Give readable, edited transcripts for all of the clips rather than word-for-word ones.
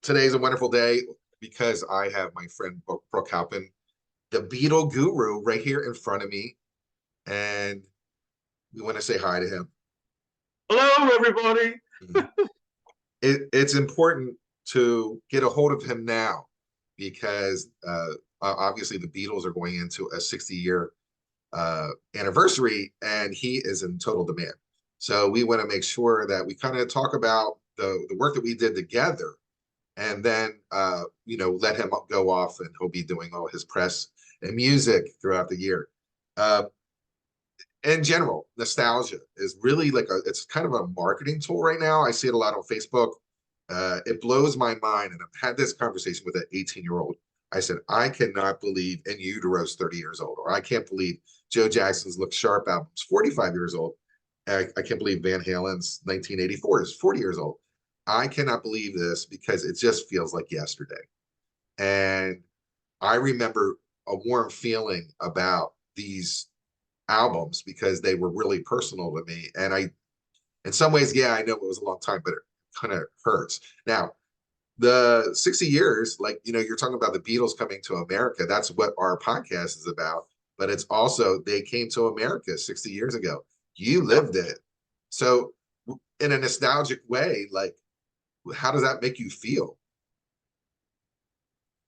Today's a wonderful day because I have my friend Brooke Halpin, the Beatle guru, right here in front of me, and we want to say hi to him. Hello, everybody. It's important to get a hold of him now because obviously the Beatles are going into a 60-year anniversary, and he is in total demand. So we want to make sure that we kind of talk about the work that we did together, and then let him go off, and he'll be doing all his press and music throughout the year. Uh, in general, nostalgia is really like it's kind of a marketing tool right now. I see it a lot on Facebook. It blows my mind, and I've had this conversation with an 18-year-old. I said, I cannot believe In Utero's 30 years old, or I can't believe Joe Jackson's Look Sharp album's 45 years old. I can't believe Van Halen's 1984 is 40 years old. I cannot believe this because it just feels like yesterday. And I remember a warm feeling about these albums because they were really personal to me. And in some ways, yeah, I know it was a long time, but it kind of hurts. Now, the 60 years, like, you're talking about the Beatles coming to America. That's what our podcast is about. But it's also, they came to America 60 years ago. You lived it. So, in a nostalgic way, like, how does that make you feel?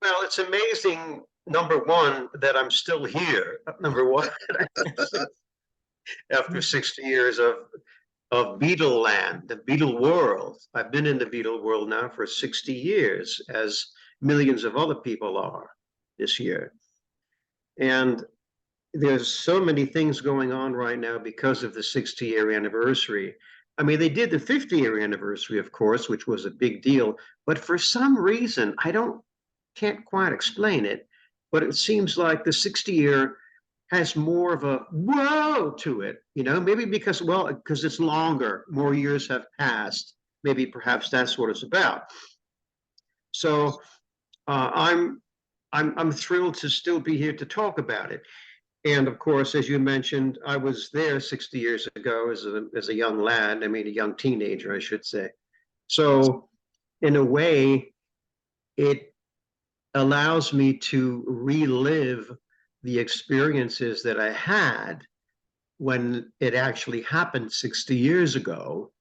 Well, it's amazing, number one, that I'm still here. Number one, after 60 years of Beatle land, the Beatle world. I've been in the Beatle world now for 60 years, as millions of other people are this year. And there's so many things going on right now because of the 60-year anniversary. I mean, they did the 50-year anniversary, of course, which was a big deal. But for some reason, can't quite explain it, but it seems like the 60-year has more of a whoa to it, maybe because it's longer, more years have passed. Maybe perhaps that's what it's about. So I'm thrilled to still be here to talk about it. And of course, as you mentioned, I was there 60 years ago as a young lad. I mean, a young teenager, I should say. So in a way, it allows me to relive the experiences that I had when it actually happened 60 years ago.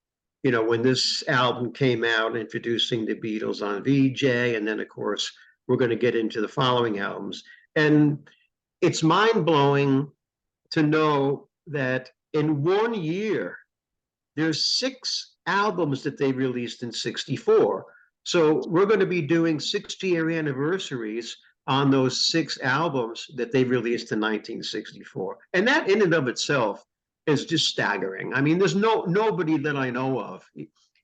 When this album came out introducing the Beatles on Vee Jay, and then, of course, we're going to get into the following albums. And it's mind blowing to know that in one year, there's 6 albums that they released in 64. So we're going to be doing 60-year anniversaries on those 6 albums that they released in 1964. And that in and of itself is just staggering. I mean, there's nobody that I know of,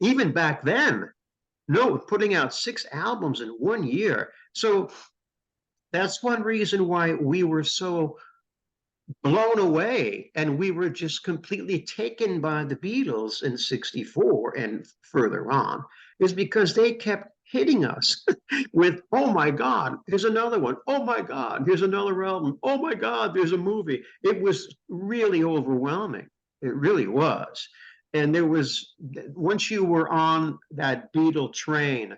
even back then, putting out 6 albums in one year. So that's one reason why we were so blown away, and we were just completely taken by the Beatles in 64 and further on, is because they kept hitting us with, oh my God, here's another one. Oh my God, here's another album. Oh my God, there's a movie. It was really overwhelming. It really was. And once you were on that Beatle train,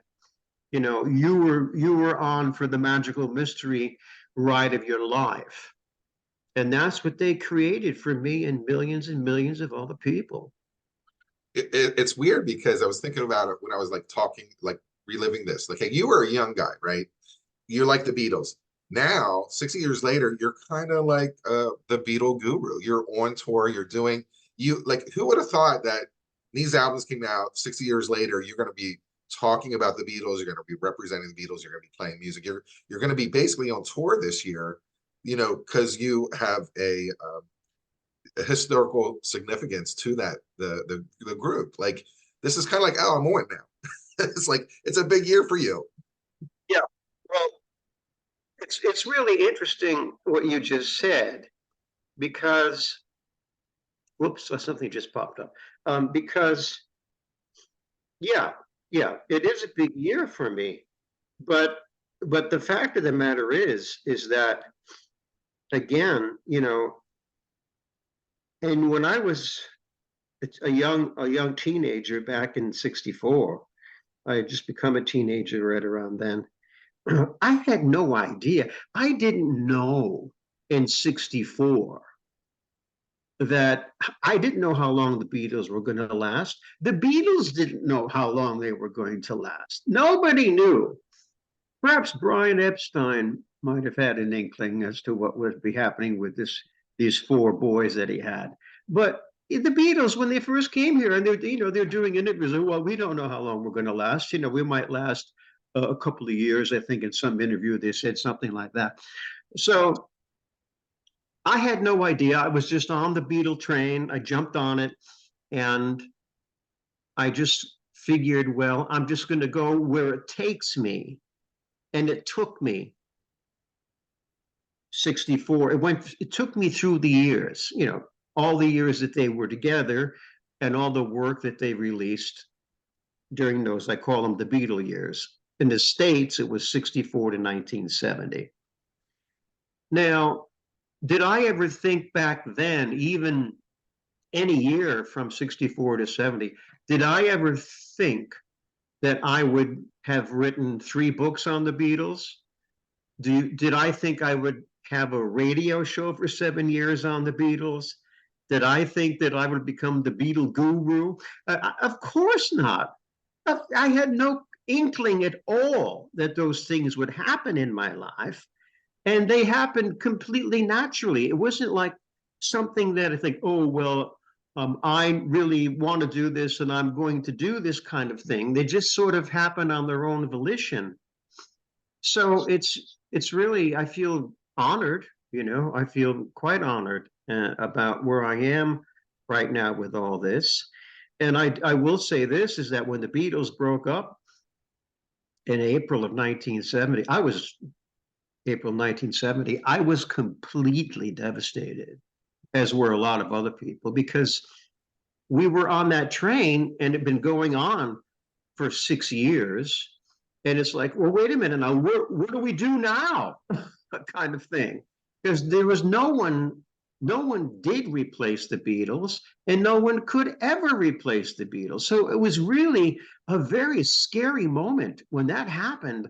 you were on for the magical mystery ride of your life. And that's what they created for me and millions of other people. It's weird because I was thinking about it when I was like talking, like reliving this. Like, hey, you were a young guy, right? You're like the Beatles. Now, 60 years later, you're kind of like the Beatle guru. You're on tour. You're doing you like. Who would have thought that these albums came out 60 years later? You're going to be talking about the Beatles. You're going to be representing the Beatles. You're going to be playing music. You're going to be basically on tour this year. Because you have a historical significance to that the group. Like, this is kind of like, oh, I'm on now. It's like it's a big year for you. Yeah, well, it's really interesting what you just said, because whoops, something just popped up. Because yeah, yeah, it is a big year for me, but the fact of the matter is that, again, and when I was a young teenager back in 64, I had just become a teenager right around then. I had no idea. I didn't know in 64 that I didn't know how long the Beatles were going to last. The Beatles didn't know how long they were going to last. Nobody knew. Perhaps Brian Epstein might have had an inkling as to what would be happening with these four boys that he had. But the Beatles, when they first came here, and they're doing interviews, well, we don't know how long we're going to last. We might last a couple of years. I think in some interview they said something like that. So I had no idea. I was just on the Beatle train. I jumped on it, and I just figured, well, I'm just going to go where it takes me. And it took me 64. It took me through the years, all the years that they were together and all the work that they released during those, I call them the Beatle years. In the States, it was 64 to 1970. Now, did I ever think back then, even any year from 64 to 70, did I ever think that I would have written 3 books on the Beatles? Did I think I would have a radio show for 7 years on the Beatles? Did I think that I would become the Beatle guru? Of course not. I had no inkling at all that those things would happen in my life. And they happened completely naturally. It wasn't like something that I think, oh, well, I really want to do this and I'm going to do this kind of thing. They just sort of happen on their own volition. So it's really, I feel honored, I feel quite honored about where I am right now with all this. And I will say this is that when the Beatles broke up in April of 1970, April 1970, I was completely devastated, as were a lot of other people, because we were on that train and it had been going on for 6 years. And it's like, well, wait a minute now, what do we do now? Kind of thing. Because there was no one did replace the Beatles, and no one could ever replace the Beatles. So it was really a very scary moment when that happened.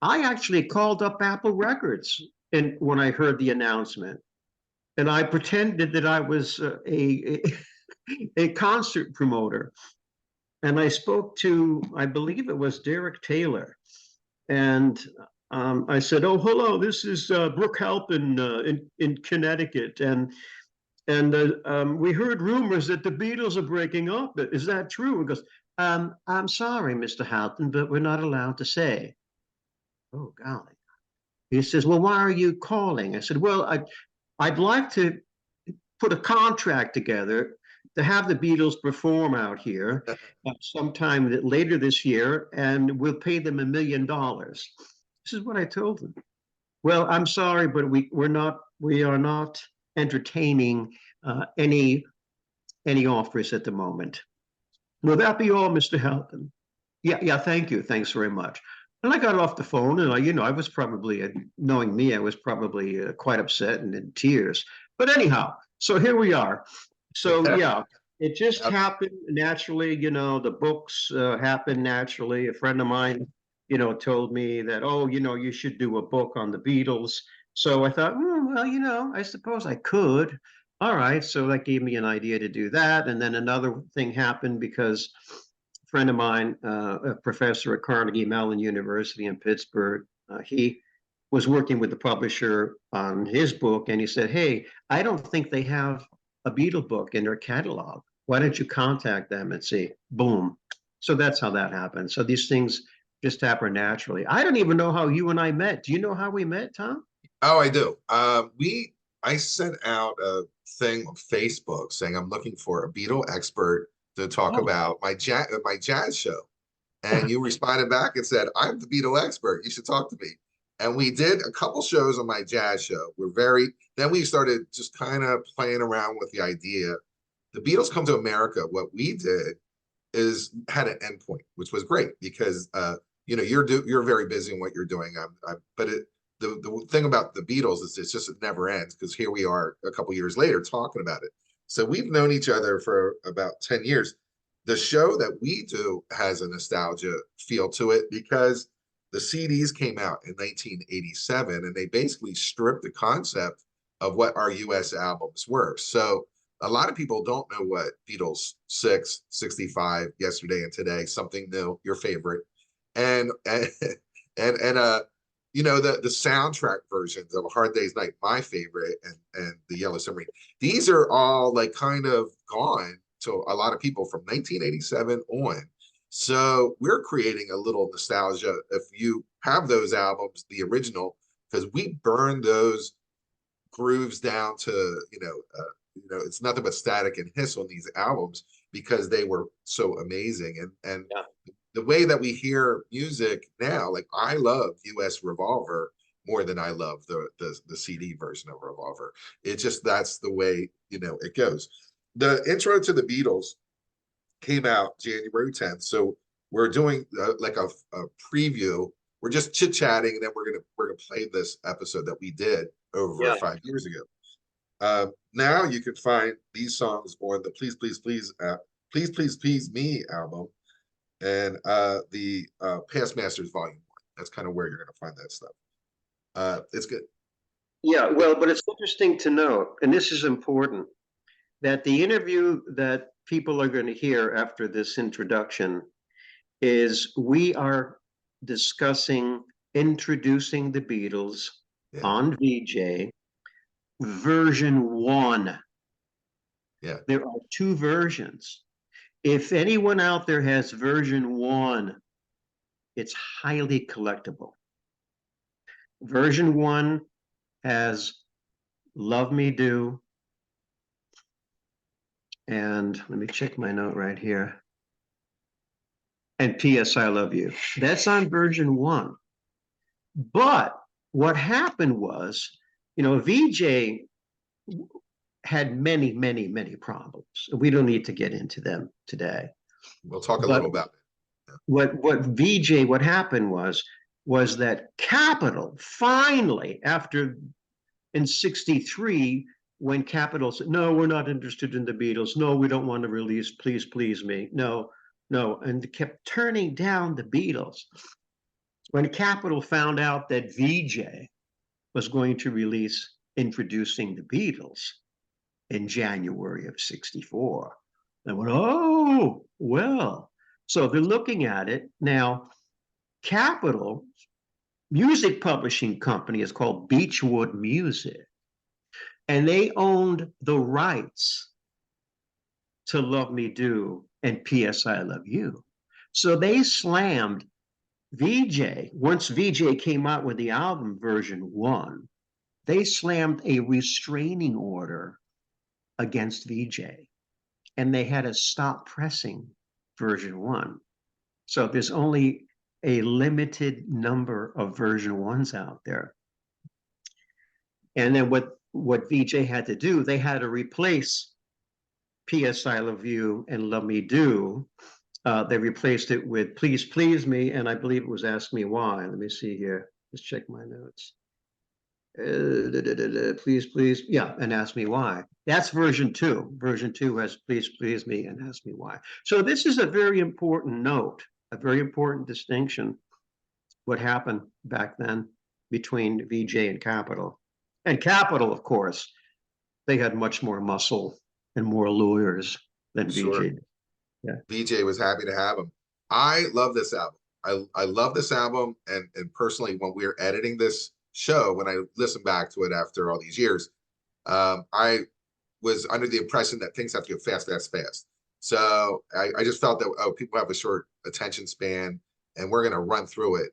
I actually called up Apple Records and when I heard the announcement, and I pretended that I was a concert promoter. And I spoke to, I believe it was Derek Taylor. And I said, "Oh, hello, this is Brooke Halpin in Connecticut. And we heard rumors that the Beatles are breaking up. Is that true?" He goes, "I'm sorry, Mr. Halpin, but we're not allowed to say." Oh, golly. He says, "Well, why are you calling?" I said, "Well, I'd like to put a contract together to have the Beatles perform out here sometime later this year, and we'll pay them $1 million." This is what I told them. "Well, I'm sorry, but we are not entertaining any offers at the moment." "Will that be all, Mr. Halpin?" Yeah, thank you. Thanks very much. And I got off the phone, and I was probably, knowing me, I was probably quite upset and in tears. But anyhow, so here we are. So yeah, it just happened naturally. The books happened naturally. A friend of mine, told me that, oh, you should do a book on the Beatles. So I thought, well, I suppose I could. All right, so that gave me an idea to do that. And then another thing happened because a friend of mine, a professor at Carnegie Mellon University in Pittsburgh, he was working with the publisher on his book, and he said, "Hey, I don't think they have a Beatle book in their catalog. Why don't you contact them and see?" Boom. So that's how that happened. So these things just happen naturally. I don't even know how you and I met. Do you know how we met, Tom? Oh, I do. I sent out a thing on Facebook saying I'm looking for a Beatle expert to talk Oh, about my jazz show. And you responded back and said, "I'm the Beatle expert. You should talk to me." And we did a couple shows on my jazz show. Then we started just kind of playing around with the idea. The Beatles Come to America. What we did is had an endpoint, which was great because you're very busy in what you're doing. But the thing about the Beatles is it never ends because here we are a couple years later talking about it. So we've known each other for about 10 years. The show that we do has a nostalgia feel to it because the CDs came out in 1987 and they basically stripped the concept of what our US albums were. So a lot of people don't know what Beatles 6, 65, Yesterday and Today, Something New, your favorite, and you know, the soundtrack versions of A Hard Day's Night, my favorite, and The Yellow Submarine. These are all like kind of gone to a lot of people from 1987 on. So we're creating a little nostalgia. If you have those albums, the original, because we burned those grooves down to, it's nothing but static and hiss on these albums because they were so amazing. And Yeah. the way that we hear music now, like I love US Revolver more than I love the CD version of Revolver. It's just that's the way, it goes. The intro to the Beatles came out January 10th. So we're doing like a preview. We're just chit chatting, and then we're gonna play this episode that we did over Yeah. 5 years ago. Now you can find these songs on the Please Please Please Please Please Please Me album and the Past Masters Volume 1. That's kind of where you're gonna find that stuff. It's good. Yeah, well, but it's interesting to note, and this is important, that the interview that people are going to hear after this introduction is we are discussing introducing the Beatles Yeah, on Vee Jay version 1. yeah. There are 2 versions. If anyone out there has version 1, it's highly collectible. Version 1 has Love Me Do, and let me check my note right here, and P.S. I Love You. That's on version 1. But what happened was, Vee Jay had many, many, many problems. We don't need to get into them today. We'll talk a But little about it. what Vee Jay, what happened was that Capitol finally, after in 63, when Capitol said, no, we're not interested in the Beatles. No, we don't want to release Please Please Me. No, no. And kept turning down the Beatles. When Capitol found out that Vee Jay was going to release Introducing the Beatles in January of 64, they went, oh, well. So they're looking at it. Now, Capitol music publishing company is called Beechwood Music, and they owned the rights to Love Me Do and P.S. I Love You. So they slammed Vee Jay. Once Vee Jay came out with the album version 1, they slammed a restraining order against Vee Jay, and they had to stop pressing version 1. So there's only a limited number of version 1s out there. And then what Vee Jay had to do, they had to replace P.S. I Love You and Love Me Do. They replaced it with Please Please Me, and I believe it was Ask Me Why. Let me see here. Let's check my notes. Please Please, yeah, and Ask Me Why. That's version 2. Version 2 has Please Please Me and Ask Me Why. So this is a very important note, a very important distinction, what happened back then between Vee Jay and Capitol. And Capitol, of course, they had much more muscle and more lawyers than Vee Sure. Jay. Yeah. Vee Jay was happy to have him. I love this album. I love this album, and personally, when we were editing this show, when I listened back to it after all these years, I was under the impression that things have to go fast, fast, fast. So I just felt that people have a short attention span, and we're going to run through it.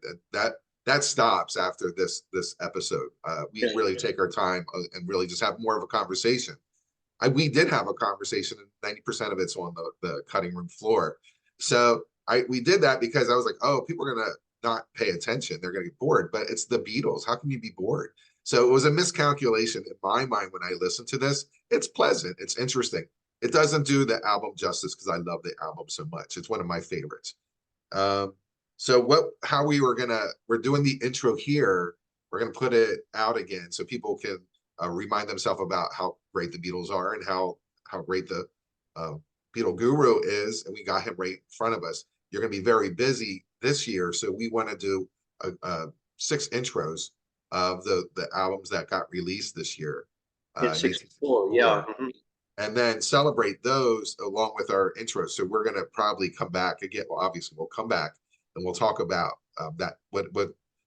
That stops after this episode. We really take our time and really just have more of a conversation. We did have a conversation, and 90% of it's on the cutting room floor. So we did that because I was like, oh, people are gonna not pay attention. They're gonna get bored. But it's the Beatles. How can you be bored? So it was a miscalculation in my mind when I listened to this. It's pleasant. It's interesting. It doesn't do the album justice because I love the album so much. It's one of my favorites. So how we're doing the intro here. We're gonna put it out again so people can remind themselves about how great the Beatles are and how great the Beatle Guru is, and we got him right in front of us. You're going to be very busy this year, so we want to do 6 intros of the albums that got released this year, In 64, yeah. 1964, and then celebrate those along with our intros. So we're going to probably come back again. Well, obviously we'll come back and we'll talk about that what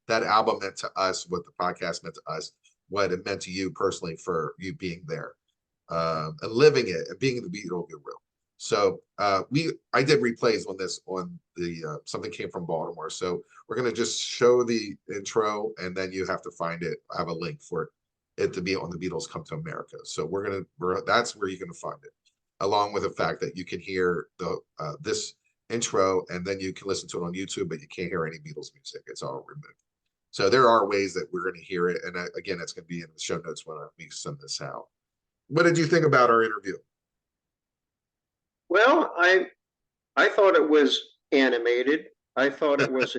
that album meant to us, what the podcast meant to us, what it meant to you personally for you being there, and living it and being the Beatle Guru. So I did replays on this on the Something Came from Baltimore. So we're gonna just show the intro and then you have to find it. I have a link for it to be on the Beatles Come to America. So that's where you're gonna find it, along with the fact that you can hear the this intro and then you can listen to it on YouTube, but you can't hear any Beatles music. It's all removed. So there are ways that we're going to hear it, and again, it's going to be in the show notes when we send this out. What did you think about our interview? Well, I thought it was animated. I thought it was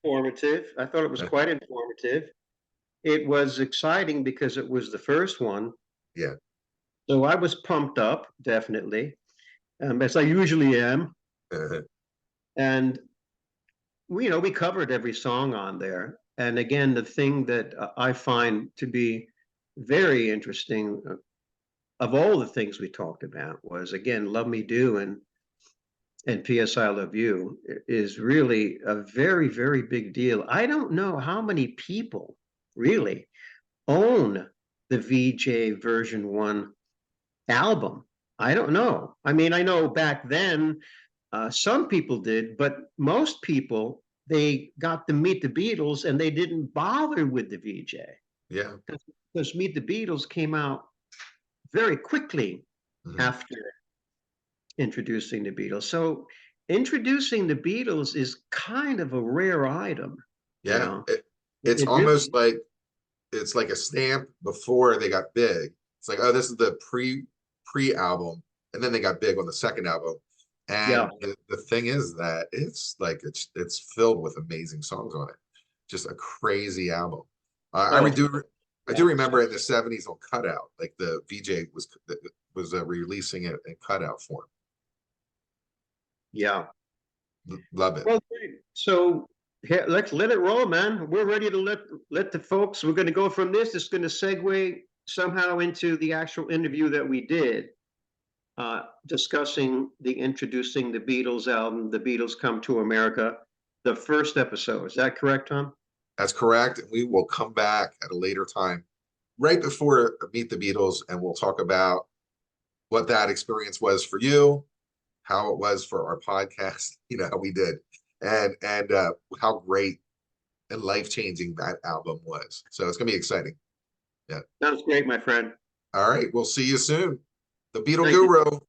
informative. I thought it was quite informative. It was exciting because it was the first one. Yeah. So I was pumped up, definitely, as I usually am. And we covered every song on there. And again, the thing that I find to be very interesting of all the things we talked about was, again, Love Me Do and P.S. I Love You is really a very, very big deal. I don't know how many people really own the Vee Jay version 1 album. I don't know. I mean, I know back then some people did, but most people, they got to meet the Beatles and they didn't bother with the Vee Jay. Yeah. Because Meet the Beatles came out very quickly after introducing the Beatles. So introducing the Beatles is kind of a rare item. Yeah. You know? It's It almost really, like it's like a stamp before they got big. It's like, oh, this is the pre album, and then they got big on the second album. yeah. And the thing is that it's filled with amazing songs on it. Just a crazy album. Oh, I do remember in the '70s on Cutout, like the Vee Jay was releasing it in cutout form. yeah. Love it. Well, so here, let's let it roll, man. We're ready to let the folks. We're going to go from this. It's going to segue somehow into the actual interview that we did, discussing the introducing the Beatles album, "The Beatles Come to America," the first episode. Is that correct, Tom? That's correct. And we will come back at a later time, right before Meet the Beatles, and we'll talk about what that experience was for you, how it was for our podcast, how we did, and how great and life-changing that album was. So it's gonna be exciting. Yeah. Sounds great, my friend. All right. We'll see you soon. The Beatle Thank you. Guru.